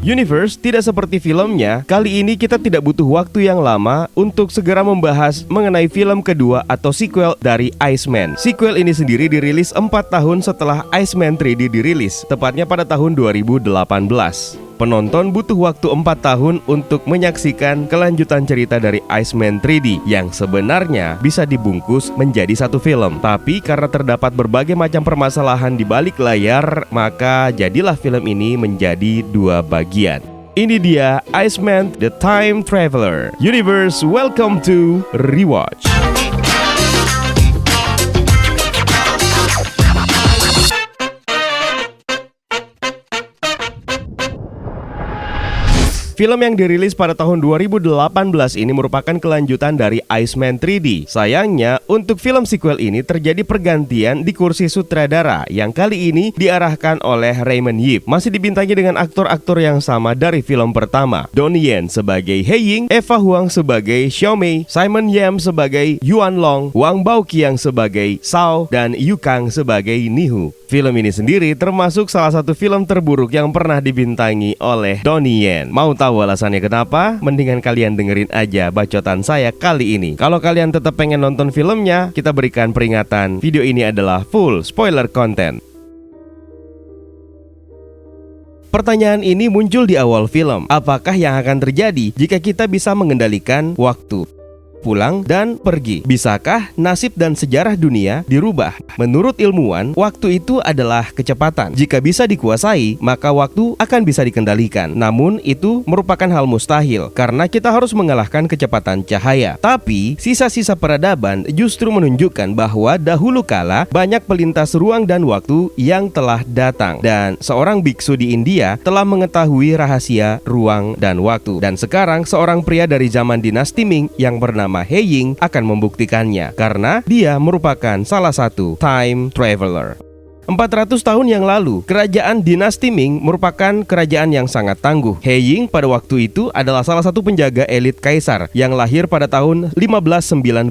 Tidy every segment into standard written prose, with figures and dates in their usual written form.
Universe tidak seperti filmnya, kali ini kita tidak butuh waktu yang lama untuk segera membahas mengenai film kedua atau sequel dari Iceman. Sequel ini sendiri dirilis 4 tahun setelah Iceman 3D dirilis, tepatnya pada tahun 2018. Penonton butuh waktu 4 tahun untuk menyaksikan kelanjutan cerita dari Iceman 3D yang sebenarnya bisa dibungkus menjadi satu film. Tapi karena terdapat berbagai macam permasalahan di balik layar, maka jadilah film ini menjadi 2 bagian. Ini dia Iceman The Time Traveler. Universe, welcome to Rewatch. Film yang dirilis pada tahun 2018 ini merupakan kelanjutan dari Iceman 3D. Sayangnya, untuk film sequel ini terjadi pergantian di kursi sutradara yang kali ini diarahkan oleh Raymond Yip. Masih dibintangi dengan aktor-aktor yang sama dari film pertama. Donnie Yen sebagai He Ying, Eva Huang sebagai Xiao Mei, Simon Yam sebagai Yuan Long, Wang Baoqiang sebagai Shao, dan Yu Kang sebagai Nihu. Film ini sendiri termasuk salah satu film terburuk yang pernah dibintangi oleh Donnie Yen. Mau tahu alasannya kenapa? Mendingan kalian dengerin aja bacotan saya kali ini. Kalau kalian tetap pengen nonton filmnya, kita berikan peringatan. Video ini adalah full spoiler content. Pertanyaan ini muncul di awal film. Apakah yang akan terjadi jika kita bisa mengendalikan waktu? Pulang dan pergi. Bisakah nasib dan sejarah dunia dirubah? Menurut ilmuwan, waktu itu adalah kecepatan. Jika bisa dikuasai, maka waktu akan bisa dikendalikan. Namun itu merupakan hal mustahil karena kita harus mengalahkan kecepatan cahaya. Tapi sisa-sisa peradaban justru menunjukkan bahwa dahulu kala banyak pelintas ruang dan waktu yang telah datang. Dan seorang biksu di India telah mengetahui rahasia ruang dan waktu. Dan sekarang seorang pria dari zaman dinasti Ming yang bernama He Ying akan membuktikannya karena dia merupakan salah satu time traveler. 400 tahun yang lalu, kerajaan dinasti Ming merupakan kerajaan yang sangat tangguh. He Ying pada waktu itu adalah salah satu penjaga elit kaisar yang lahir pada tahun 1591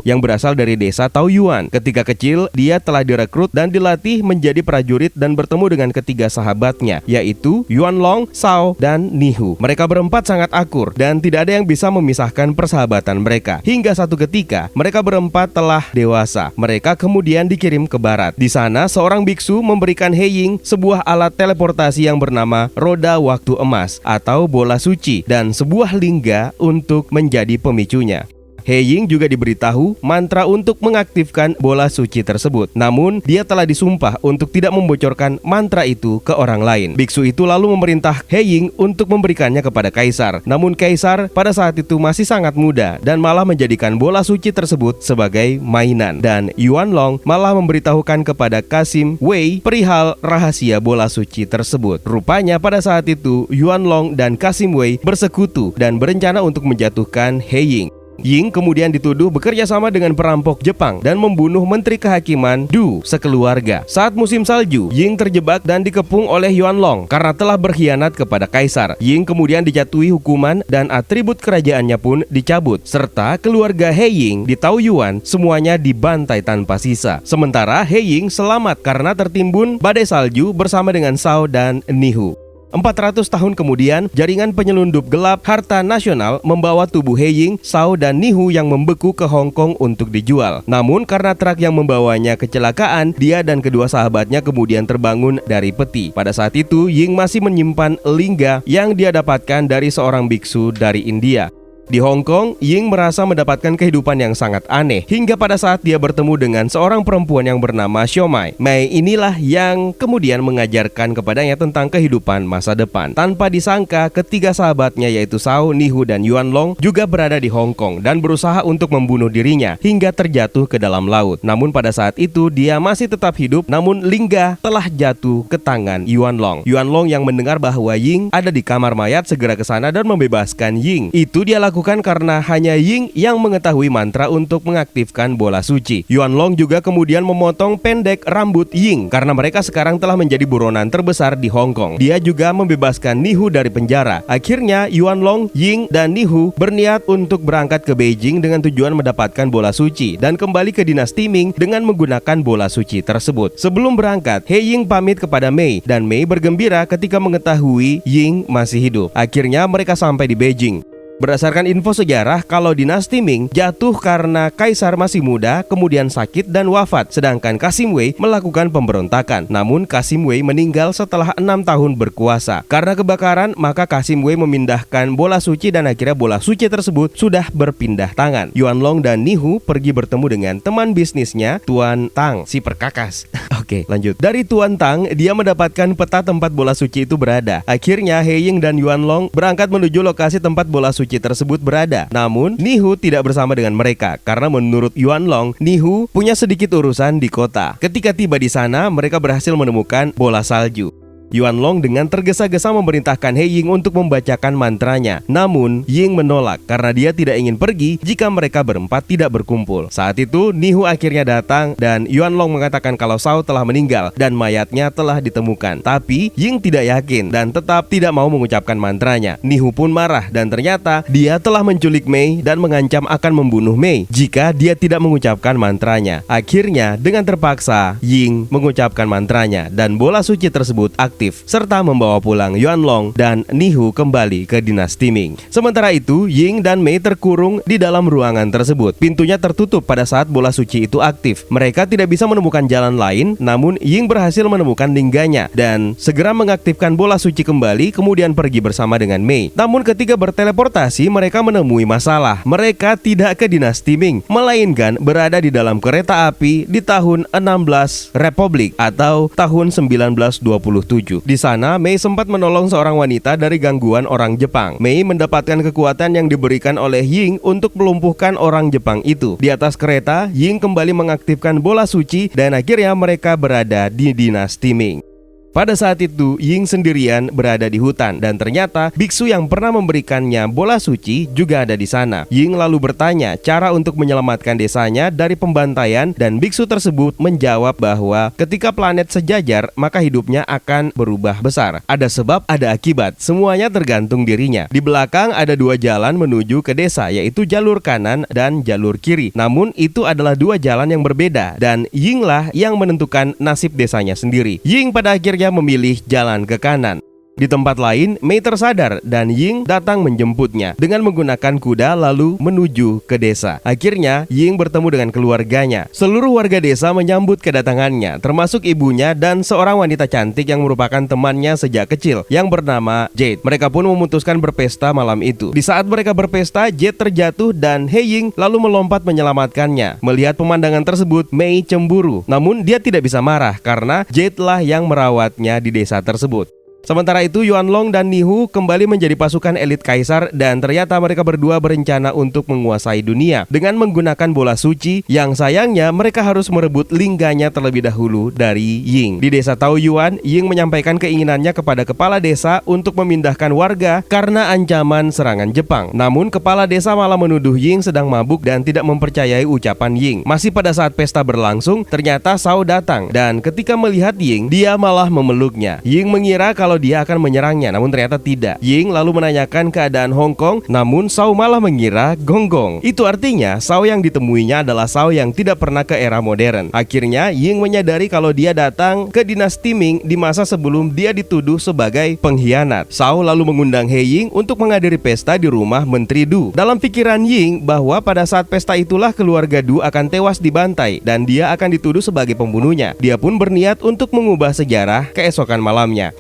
yang berasal dari desa Taoyuan. Ketika kecil, dia telah direkrut dan dilatih menjadi prajurit dan bertemu dengan ketiga sahabatnya, yaitu Yuan Long, Shao, dan Nihu. Mereka berempat sangat akur dan tidak ada yang bisa memisahkan persahabatan mereka. Hingga satu ketika, mereka berempat telah dewasa. Mereka kemudian dikirim ke barat. Di sana, seorang biksu memberikan He Ying sebuah alat teleportasi yang bernama roda waktu emas atau bola suci dan sebuah lingga untuk menjadi pemicunya. He Ying juga diberitahu mantra untuk mengaktifkan bola suci tersebut. Namun, dia telah disumpah untuk tidak membocorkan mantra itu ke orang lain. Biksu itu lalu memerintah He Ying untuk memberikannya kepada kaisar. Namun kaisar pada saat itu masih sangat muda dan malah menjadikan bola suci tersebut sebagai mainan. Dan Yuan Long malah memberitahukan kepada Qasim Wei perihal rahasia bola suci tersebut. Rupanya pada saat itu Yuan Long dan Qasim Wei bersekutu dan berencana untuk menjatuhkan He Ying. Ying kemudian dituduh bekerja sama dengan perampok Jepang dan membunuh Menteri Kehakiman Du sekeluarga. Saat musim salju, Ying terjebak dan dikepung oleh Yuan Long karena telah berkhianat kepada kaisar. Ying kemudian dijatuhi hukuman dan atribut kerajaannya pun dicabut, serta keluarga He Ying di Taoyuan semuanya dibantai tanpa sisa. Sementara He Ying selamat karena tertimbun badai salju bersama dengan Shao dan Nihu. 400 tahun kemudian, jaringan penyelundup gelap harta nasional membawa tubuh He Ying, Shao, dan Nihu yang membeku ke Hong Kong untuk dijual. Namun karena truk yang membawanya kecelakaan, dia dan kedua sahabatnya kemudian terbangun dari peti. Pada saat itu, Ying masih menyimpan lingga yang dia dapatkan dari seorang biksu dari India. Di Hong Kong, Ying merasa mendapatkan kehidupan yang sangat aneh hingga pada saat dia bertemu dengan seorang perempuan yang bernama Xiao Mei. Mei inilah yang kemudian mengajarkan kepadanya tentang kehidupan masa depan. Tanpa disangka, ketiga sahabatnya yaitu Shao, Nihu, dan Yuan Long juga berada di Hong Kong dan berusaha untuk membunuh dirinya hingga terjatuh ke dalam laut. Namun pada saat itu dia masih tetap hidup, namun lingga telah jatuh ke tangan Yuan Long. Yuan Long yang mendengar bahwa Ying ada di kamar mayat segera ke sana dan membebaskan Ying. Itu dia lakukan dilakukan karena hanya Ying yang mengetahui mantra untuk mengaktifkan bola suci. Yuanlong juga kemudian memotong pendek rambut Ying karena mereka sekarang telah menjadi buronan terbesar di Hong Kong. Dia juga membebaskan Nihu dari penjara. Akhirnya Yuanlong, Ying, dan Nihu berniat untuk berangkat ke Beijing dengan tujuan mendapatkan bola suci dan kembali ke dinasti Ming dengan menggunakan bola suci tersebut. Sebelum berangkat, He Ying pamit kepada Mei dan Mei bergembira ketika mengetahui Ying masih hidup. Akhirnya mereka sampai di Beijing. Berdasarkan info sejarah, kalau dinasti Ming jatuh karena kaisar masih muda, kemudian sakit dan wafat, sedangkan Kasim Wei melakukan pemberontakan. Namun Kasim Wei meninggal setelah 6 tahun berkuasa. Karena kebakaran, maka Kasim Wei memindahkan bola suci dan akhirnya bola suci tersebut sudah berpindah tangan. Yuanlong dan Nihu pergi bertemu dengan teman bisnisnya, Tuan Tang, si perkakas. Oke, lanjut. Dari Tuan Tang, dia mendapatkan peta tempat bola suci itu berada. Akhirnya He Ying dan Yuanlong berangkat menuju lokasi tempat bola suci tersebut berada. Namun Nihu tidak bersama dengan mereka karena menurut Yuanlong, Nihu punya sedikit urusan di kota. Ketika tiba di sana, mereka berhasil menemukan bola salju. Yuanlong dengan tergesa-gesa memerintahkan He Ying untuk membacakan mantranya. Namun Ying menolak karena dia tidak ingin pergi jika mereka berempat tidak berkumpul. Saat itu Nihu akhirnya datang dan Yuanlong mengatakan kalau Shao telah meninggal dan mayatnya telah ditemukan. Tapi Ying tidak yakin dan tetap tidak mau mengucapkan mantranya. Nihu pun marah dan ternyata dia telah menculik Mei dan mengancam akan membunuh Mei jika dia tidak mengucapkan mantranya. Akhirnya dengan terpaksa Ying mengucapkan mantranya dan bola suci tersebut aktif serta membawa pulang Yuanlong dan Nihu kembali ke dinasti Ming. Sementara itu, Ying dan Mei terkurung di dalam ruangan tersebut. Pintunya tertutup pada saat bola suci itu aktif. Mereka tidak bisa menemukan jalan lain, namun Ying berhasil menemukan lingganya dan segera mengaktifkan bola suci kembali, kemudian pergi bersama dengan Mei. Namun ketika berteleportasi, mereka menemui masalah. Mereka tidak ke dinasti Ming, melainkan berada di dalam kereta api di tahun 16 Republik atau tahun 1927. Di sana, Mei sempat menolong seorang wanita dari gangguan orang Jepang. Mei mendapatkan kekuatan yang diberikan oleh Ying untuk melumpuhkan orang Jepang itu. Di atas kereta, Ying kembali mengaktifkan bola suci dan akhirnya mereka berada di dinasti Ming. Pada saat itu, Ying sendirian berada di hutan dan ternyata biksu yang pernah memberikannya bola suci juga ada di sana. Ying lalu bertanya cara untuk menyelamatkan desanya dari pembantaian dan biksu tersebut menjawab bahwa ketika planet sejajar maka hidupnya akan berubah besar. Ada sebab, ada akibat, semuanya tergantung dirinya. Di belakang ada dua jalan menuju ke desa, yaitu jalur kanan dan jalur kiri. Namun itu adalah dua jalan yang berbeda dan Yinglah yang menentukan nasib desanya sendiri. Ying pada akhirnya memilih jalan ke kanan. Di tempat lain, Mei tersadar dan Ying datang menjemputnya dengan menggunakan kuda lalu menuju ke desa. Akhirnya, Ying bertemu dengan keluarganya. Seluruh warga desa menyambut kedatangannya, termasuk ibunya dan seorang wanita cantik yang merupakan temannya sejak kecil yang bernama Jade. Mereka pun memutuskan berpesta malam itu. Di saat mereka berpesta, Jade terjatuh dan He Ying lalu melompat menyelamatkannya. Melihat pemandangan tersebut, Mei cemburu. Namun dia tidak bisa marah karena Jade lah yang merawatnya di desa tersebut. Sementara itu, Yuanlong dan Nihu kembali menjadi pasukan elit kaisar dan ternyata mereka berdua berencana untuk menguasai dunia dengan menggunakan bola suci yang sayangnya mereka harus merebut lingganya terlebih dahulu dari Ying. Di desa Taoyuan, Ying menyampaikan keinginannya kepada kepala desa untuk memindahkan warga karena ancaman serangan Jepang. Namun kepala desa malah menuduh Ying sedang mabuk dan tidak mempercayai ucapan Ying. Masih pada saat pesta berlangsung, ternyata Shao datang dan ketika melihat Ying, dia malah memeluknya. Ying mengira kalau dia akan menyerangnya, namun ternyata tidak. Ying lalu menanyakan keadaan Hong Kong, namun Shao malah mengira gonggong. Itu artinya Shao yang ditemuinya adalah Shao yang tidak pernah ke era modern. Akhirnya Ying menyadari kalau dia datang ke dinasti Ming di masa sebelum dia dituduh sebagai pengkhianat. Shao lalu mengundang He Ying untuk menghadiri pesta di rumah Menteri Du. Dalam pikiran Ying bahwa pada saat pesta itulah keluarga Du akan tewas dibantai dan dia akan dituduh sebagai pembunuhnya. Dia pun berniat untuk mengubah sejarah keesokan malamnya.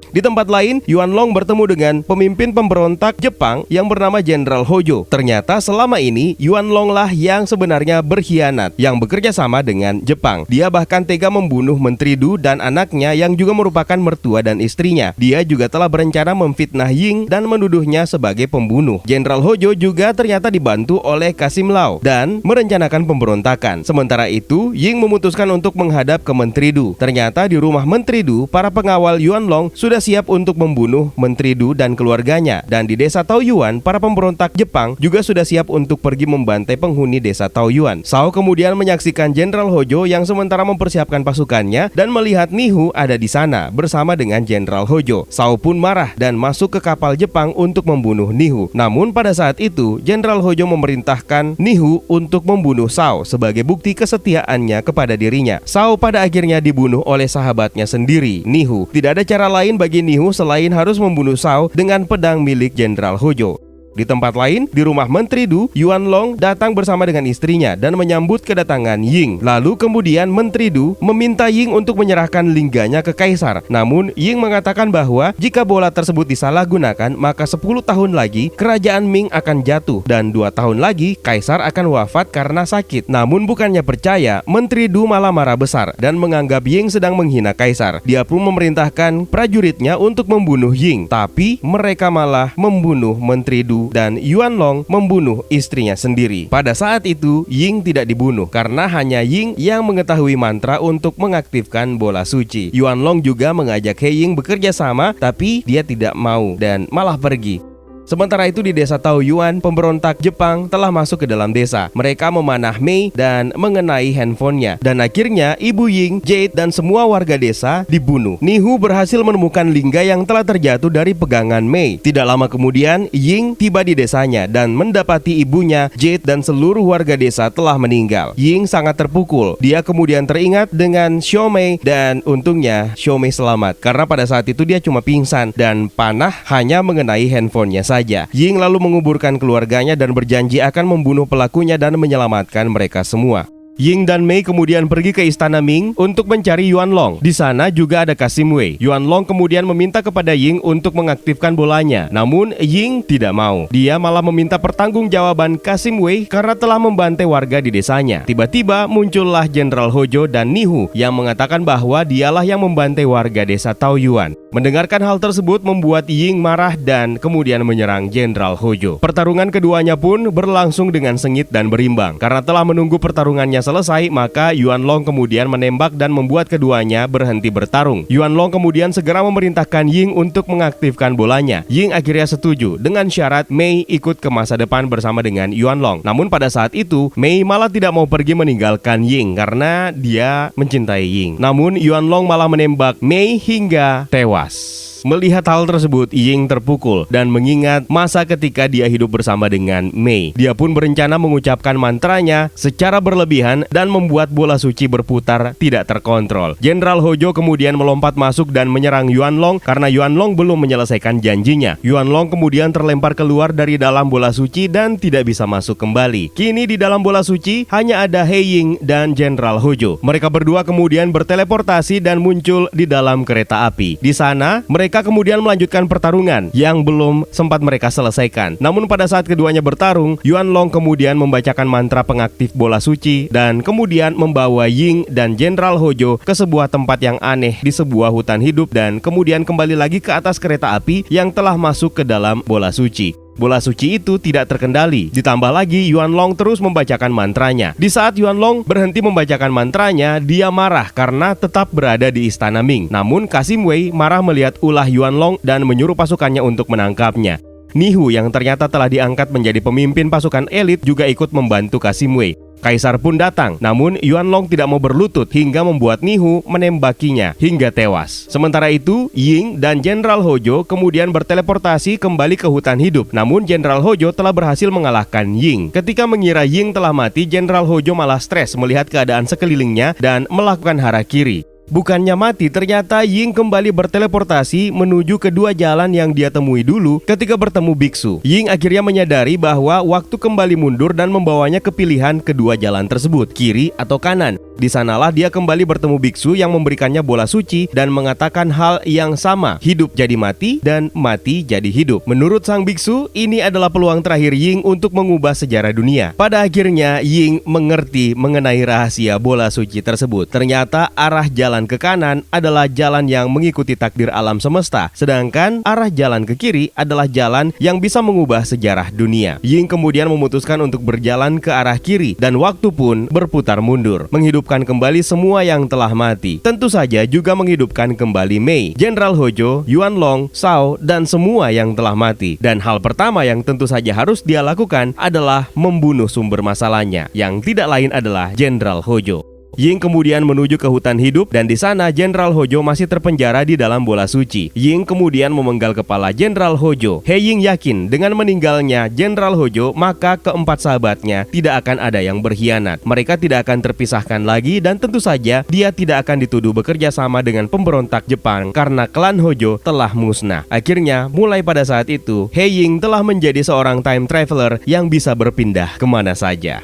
Di tempat lain, Yuanlong bertemu dengan pemimpin pemberontak Jepang yang bernama Jenderal Hojo. Ternyata selama ini Yuanlong lah yang sebenarnya berkhianat, yang bekerja sama dengan Jepang. Dia bahkan tega membunuh Menteri Du dan anaknya yang juga merupakan mertua dan istrinya. Dia juga telah berencana memfitnah Ying dan menuduhnya sebagai pembunuh. Jenderal Hojo juga ternyata dibantu oleh Kasim Lau dan merencanakan pemberontakan. Sementara itu, Ying memutuskan untuk menghadap ke Menteri Du. Ternyata di rumah Menteri Du, para pengawal Yuanlong sudah sudah siap untuk membunuh Menteri Du dan keluarganya. Dan di desa Taoyuan, para pemberontak Jepang juga sudah siap untuk pergi membantai penghuni desa Taoyuan. Shao kemudian menyaksikan Jenderal Hojo yang sementara mempersiapkan pasukannya dan melihat Nihu ada di sana bersama dengan Jenderal Hojo. Shao pun marah dan masuk ke kapal Jepang untuk membunuh Nihu. Namun pada saat itu, Jenderal Hojo memerintahkan Nihu untuk membunuh Shao sebagai bukti kesetiaannya kepada dirinya. Shao pada akhirnya dibunuh oleh sahabatnya sendiri, Nihu. Tidak ada cara lain bagi Nihu selain harus membunuh Shao dengan pedang milik Jenderal Hojo. Di tempat lain, di rumah Menteri Du, Yuan Long datang bersama dengan istrinya dan menyambut kedatangan Ying. Lalu kemudian Menteri Du meminta Ying untuk menyerahkan lingganya ke Kaisar. Namun Ying mengatakan bahwa jika bola tersebut disalahgunakan, maka 10 tahun lagi kerajaan Ming akan jatuh dan 2 tahun lagi Kaisar akan wafat karena sakit. Namun bukannya percaya, Menteri Du malah marah besar dan menganggap Ying sedang menghina Kaisar. Dia pun memerintahkan prajuritnya untuk membunuh Ying, tapi mereka malah membunuh Menteri Du dan Yuan Long membunuh istrinya sendiri. Pada saat itu, Ying tidak dibunuh karena hanya Ying yang mengetahui mantra untuk mengaktifkan bola suci. Yuan Long juga mengajak He Ying bekerja sama, tapi dia tidak mau dan malah pergi. Sementara itu di desa Taoyuan, pemberontak Jepang telah masuk ke dalam desa. Mereka memanah Mei dan mengenai handphonenya. Dan akhirnya Ibu Ying, Jade, dan semua warga desa dibunuh. Nihu berhasil menemukan lingga yang telah terjatuh dari pegangan Mei. Tidak lama kemudian, Ying tiba di desanya dan mendapati ibunya, Jade, dan seluruh warga desa telah meninggal. Ying sangat terpukul. Dia kemudian teringat dengan Xiaomei dan untungnya Xiaomei selamat. Karena pada saat itu dia cuma pingsan dan panah hanya mengenai handphonenya saja. Ying lalu menguburkan keluarganya dan berjanji akan membunuh pelakunya dan menyelamatkan mereka semua. Ying dan Mei kemudian pergi ke istana Ming untuk mencari Yuan Long. Di sana juga ada Kasim Wei. Yuan Long kemudian meminta kepada Ying untuk mengaktifkan bolanya. Namun Ying tidak mau. Dia malah meminta pertanggungjawaban Kasim Wei karena telah membantai warga di desanya. Tiba-tiba muncullah Jenderal Hojo dan Nihu yang mengatakan bahwa dialah yang membantai warga desa Taoyuan. Mendengarkan hal tersebut membuat Ying marah dan kemudian menyerang Jenderal Hojo. Pertarungan keduanya pun berlangsung dengan sengit dan berimbang. Karena telah menunggu pertarungannya selesai, maka Yuan Long kemudian menembak dan membuat keduanya berhenti bertarung. Yuan Long kemudian segera memerintahkan Ying untuk mengaktifkan bolanya. Ying akhirnya setuju dengan syarat Mei ikut ke masa depan bersama dengan Yuan Long. Namun pada saat itu, Mei malah tidak mau pergi meninggalkan Ying karena dia mencintai Ying. Namun Yuan Long malah menembak Mei hingga tewas. Melihat hal tersebut, Ying terpukul dan mengingat masa ketika dia hidup bersama dengan Mei. Dia pun berencana mengucapkan mantranya secara berlebihan dan membuat bola suci berputar tidak terkontrol. Jenderal Hojo kemudian melompat masuk dan menyerang Yuan Long karena Yuan Long belum menyelesaikan janjinya. Yuan Long kemudian terlempar keluar dari dalam bola suci dan tidak bisa masuk kembali. Kini di dalam bola suci hanya ada He Ying dan Jenderal Hojo. Mereka berdua kemudian berteleportasi dan muncul di dalam kereta api. Di sana mereka kemudian melanjutkan pertarungan yang belum sempat mereka selesaikan. Namun pada saat keduanya bertarung, Yuan Long kemudian membacakan mantra pengaktif bola suci dan kemudian membawa Ying dan Jenderal Hojo ke sebuah tempat yang aneh di sebuah hutan hidup dan kemudian kembali lagi ke atas kereta api yang telah masuk ke dalam bola suci. Bola suci itu tidak terkendali. Ditambah lagi Yuan Long terus membacakan mantranya. Di saat Yuan Long berhenti membacakan mantranya, dia marah karena tetap berada di istana Ming. Namun Kasim Wei marah melihat ulah Yuan Long dan menyuruh pasukannya untuk menangkapnya. Nihu yang ternyata telah diangkat menjadi pemimpin pasukan elit juga ikut membantu Kasim Wei. Kaisar pun datang, namun Yuan Long tidak mau berlutut hingga membuat Nihu menembakinya hingga tewas. Sementara itu, Ying dan Jenderal Hojo kemudian berteleportasi kembali ke hutan hidup. Namun Jenderal Hojo telah berhasil mengalahkan Ying. Ketika mengira Ying telah mati, Jenderal Hojo malah stres melihat keadaan sekelilingnya dan melakukan harakiri. Bukannya mati, ternyata Ying kembali berteleportasi menuju kedua jalan yang dia temui dulu ketika bertemu biksu. Ying akhirnya menyadari bahwa waktu kembali mundur dan membawanya ke pilihan kedua jalan tersebut, kiri atau kanan. Di sanalah dia kembali bertemu biksu yang memberikannya bola suci dan mengatakan hal yang sama, hidup jadi mati dan mati jadi hidup. Menurut sang biksu, ini adalah peluang terakhir Ying untuk mengubah sejarah dunia. Pada akhirnya Ying mengerti mengenai rahasia bola suci tersebut. Ternyata arah jalan jalan ke kanan adalah jalan yang mengikuti takdir alam semesta, sedangkan arah jalan ke kiri adalah jalan yang bisa mengubah sejarah dunia. Ying kemudian memutuskan untuk berjalan ke arah kiri dan waktu pun berputar mundur, menghidupkan kembali semua yang telah mati. Tentu saja juga menghidupkan kembali Mei, Jenderal Hojo, Yuan Long, Shao, dan semua yang telah mati. Dan hal pertama yang tentu saja harus dia lakukan adalah membunuh sumber masalahnya, yang tidak lain adalah Jenderal Hojo. Ying kemudian menuju ke hutan hidup dan di sana Jenderal Hojo masih terpenjara di dalam bola suci. Ying kemudian memenggal kepala Jenderal Hojo. He Ying yakin dengan meninggalnya Jenderal Hojo maka keempat sahabatnya tidak akan ada yang berkhianat. Mereka tidak akan terpisahkan lagi dan tentu saja dia tidak akan dituduh bekerja sama dengan pemberontak Jepang karena klan Hojo telah musnah. Akhirnya mulai pada saat itu He Ying telah menjadi seorang time traveler yang bisa berpindah kemana saja.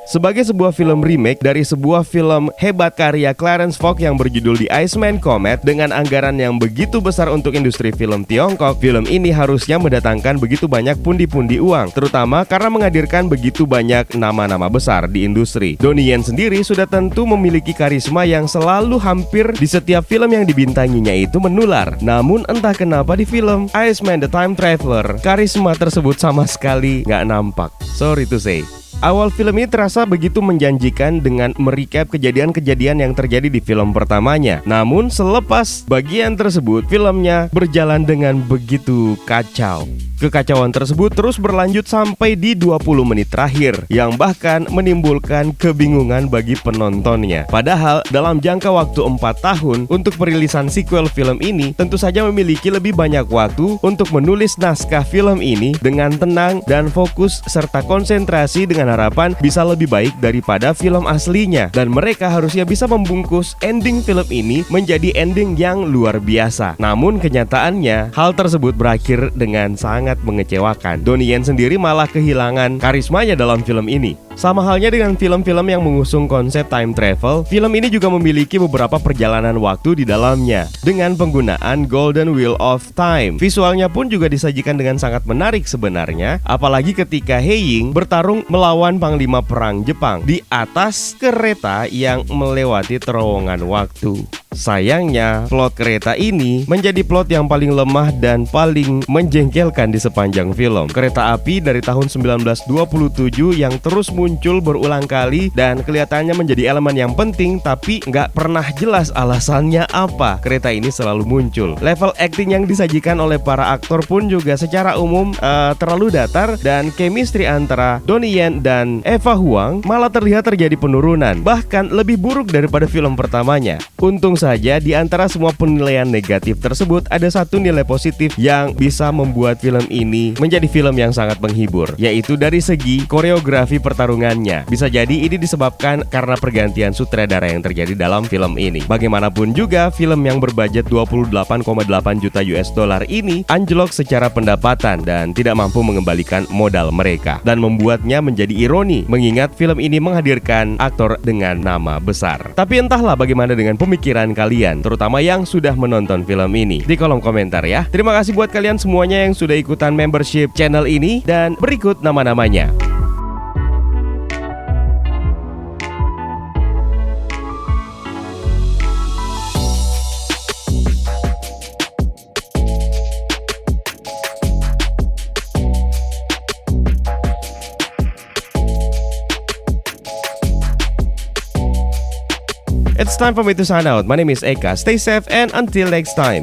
Sebagai sebuah film remake dari sebuah film hebat karya Clarence Fox yang berjudul The Iceman Comet dengan anggaran yang begitu besar untuk industri film Tiongkok, film ini harusnya mendatangkan begitu banyak pundi-pundi uang, terutama karena menghadirkan begitu banyak nama-nama besar di industri. Donnie Yen sendiri sudah tentu memiliki karisma yang selalu hampir di setiap film yang dibintanginya itu menular. Namun entah kenapa di film Iceman The Time Traveler, karisma tersebut sama sekali nggak nampak. Sorry to say. Awal film ini terasa begitu menjanjikan dengan merecap kejadian-kejadian yang terjadi di film pertamanya. Namun selepas bagian tersebut, filmnya berjalan dengan begitu kacau. Kekacauan tersebut terus berlanjut sampai di 20 menit terakhir, yang bahkan menimbulkan kebingungan bagi penontonnya. Padahal dalam jangka waktu 4 tahun untuk perilisan sequel film ini, tentu saja memiliki lebih banyak waktu untuk menulis naskah film ini dengan tenang dan fokus serta konsentrasi dengan harapan bisa lebih baik daripada film aslinya. Dan mereka harusnya bisa membungkus ending film ini menjadi ending yang luar biasa. Namun kenyataannya hal tersebut berakhir dengan sangat mengecewakan. Donnie Yen sendiri malah kehilangan karismanya dalam film ini. Sama halnya dengan film-film yang mengusung konsep time travel, film ini juga memiliki beberapa perjalanan waktu di dalamnya dengan penggunaan Golden Wheel of Time. Visualnya pun juga disajikan dengan sangat menarik sebenarnya, apalagi ketika He Ying bertarung melawan Panglima Perang Jepang di atas kereta yang melewati terowongan waktu. Sayangnya, plot kereta ini menjadi plot yang paling lemah dan paling menjengkelkan di sepanjang film. Kereta api dari tahun 1927 yang terus muncul berulang kali dan kelihatannya menjadi elemen yang penting, tapi nggak pernah jelas alasannya apa kereta ini selalu muncul. Level acting yang disajikan oleh para aktor pun juga secara umum terlalu datar, dan chemistry antara Donnie Yen dan Eva Huang malah terlihat terjadi penurunan, bahkan lebih buruk daripada film pertamanya. Untung saja di antara semua penilaian negatif tersebut ada satu nilai positif yang bisa membuat film ini menjadi film yang sangat menghibur, yaitu dari segi koreografi pertarungannya. Bisa jadi ini disebabkan karena pergantian sutradara yang terjadi dalam film ini. Bagaimanapun juga, film yang berbudget 28,8 juta US dollar ini anjlok secara pendapatan dan tidak mampu mengembalikan modal mereka, dan membuatnya menjadi ironi mengingat film ini menghadirkan aktor dengan nama besar. Tapi entahlah bagaimana dengan pemikiran kalian, terutama yang sudah menonton film ini, di kolom komentar ya. Terima kasih buat kalian semuanya yang sudah ikutan membership channel ini, dan berikut nama-namanya. It's time for me to sign out. My name is Eka. Stay safe and until next time.